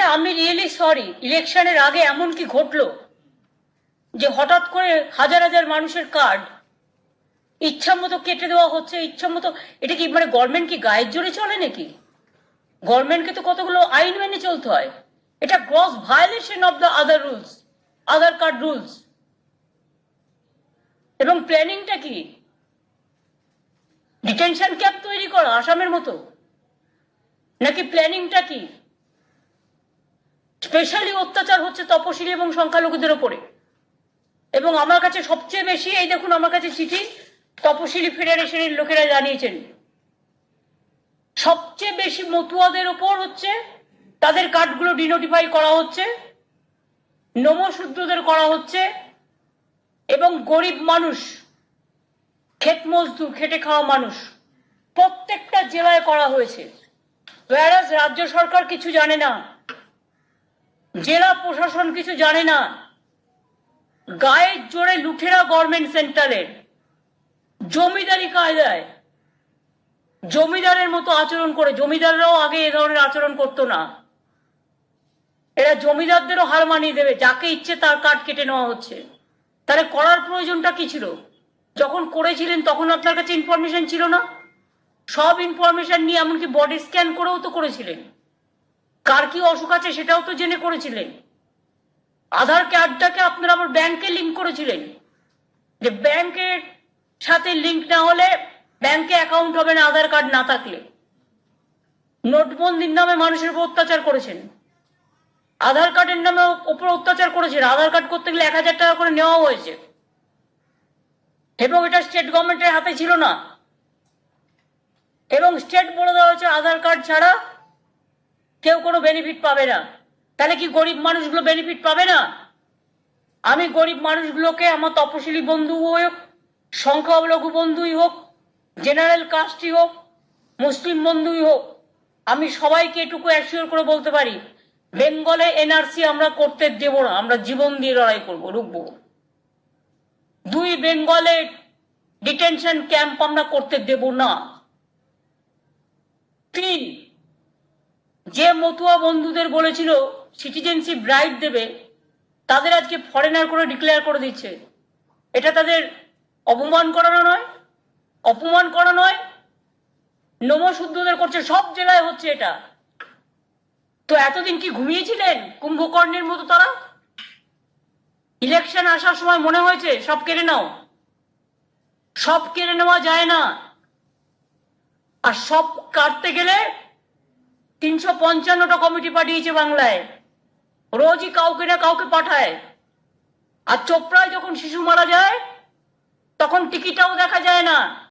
না, আমি really sorry, ইলেকশনের আগে এমন কি ঘটলো যে হঠাৎ করে হাজার হাজার মানুষের কার্ড ইচ্ছা মতো কেটে দেওয়া হচ্ছে, ইচ্ছা মতো? এটা কি মানে গভর্নমেন্ট কি গায়ের জোরে চলে নাকি? গভর্নমেন্টকে তো কতগুলো আইন মেনে চলতে হয়। এটা gross violation of the other rules, Aadhaar card rules. এবং প্ল্যানিংটা কি? ডিটেনশন ক্যাম্প তৈরি করা আসামের মতো? নাকি প্ল্যানিংটা কি স্পেশালি অত্যাচার হচ্ছে তপশিলি এবং সংখ্যালঘুদের ওপরে? এবং আমার কাছে সবচেয়ে বেশি, এই দেখুন আমার কাছে চিঠি তপশিলি ফেডারেশনের লোকেরা জানিয়েছেন, সবচেয়ে বেশি মতুয়াদের ওপর হচ্ছে, তাদের কার্ডগুলো ডিনোটিফাই করা হচ্ছে, নমশূদ্রদের করা হচ্ছে, এবং গরিব মানুষ, ক্ষেত মজদুর, খেটে খাওয়া মানুষ, প্রত্যেকটা জেলায় করা হয়েছে। whereas রাজ্য সরকার কিছু জানে না, জেলা প্রশাসন কিছু জানে না। গায়ের জোরে লুঠেরা গভর্নমেন্ট সেন্টারের জমিদারি কায়দায় জমিদারের মতো আচরণ করে। জমিদাররাও আগে এ ধরনের আচরণ করতো না। এরা জমিদারদেরও হার মানিয়ে দেবে, যাকে ইচ্ছে তার কার্ড কেটে নেওয়া হচ্ছে। তাহলে করার প্রয়োজনটা কি ছিল? যখন করেছিলেন তখন আপনার কাছে ইনফরমেশন ছিল না? সব ইনফরমেশন নিয়ে এমনকি বডি স্ক্যান করেও তো করেছিলেন। কার কি অসুখ আছে সেটাও তো জেনে করেছিলেন। আধার কার্ডটাকে আপনারা আবার ব্যাংকে লিঙ্ক করেছিলেন, যে ব্যাংকের সাথে লিঙ্ক না হলে ব্যাংকে অ্যাকাউন্ট হবে না আধার কার্ড না থাকলে। নোটবন্দির নামে মানুষের উপর অত্যাচার করেছেন, আধার কার্ডের নামে উপর অত্যাচার করেছেন। আধার কার্ড করতে গেলে 1000 টাকা করে নেওয়া হয়েছে, এবং এটা স্টেট গভর্নমেন্টের হাতে ছিল না। এবং স্টেট বলে দেওয়া হয়েছে আধার কার্ড ছাড়া কেউ কোনো বেনিফিট পাবে না। তাহলে কি গরিব মানুষগুলো বেনিফিট পাবে না? আমি গরিব মানুষগুলোকে, আমার তপশিলি বন্ধু হোক, সংখ্যালঘু বন্ধুই হোক, জেনারেল কাস্টই হোক, মুসলিম বন্ধুই হোক, আমি সবাইকে এটুকু অ্যাসিওর করে বলতে পারি, বেঙ্গলে এনআরসি আমরা করতে দেব না। আমরা জীবন দিয়ে লড়াই করবো, রুখবো। 2 বেঙ্গলে ডিটেনশন ক্যাম্প আমরা করতে দেব না। 3, যে মতুয়া বন্ধুদের বলেছিল সিটিজেনশিপ রাইট দেবে, তাদের আজকে ফরেনার করে ডিক্লেয়ার করে দিচ্ছে। এটা তাদের অপমান করানো নয়? অপমান করা নয়? নমশূদ্রদের করছে, সব জেলায় হচ্ছে এটা। তো এতদিন কি ঘুমিয়েছিলেন কুম্ভকর্ণের মতো তারা? ইলেকশন আসার সময় মনে হয়েছে সব কেড়ে নাও? সব কেড়ে নেওয়া যায় না। আর সব কাটতে গেলে 355টা কমিটি পাঠিয়েছে বাংলায়, রোজই কাউকে না কাউকে পাঠায়। আর চোপড়ায় যখন শিশু মারা যায় তখন টিকিটাও দেখা যায় না।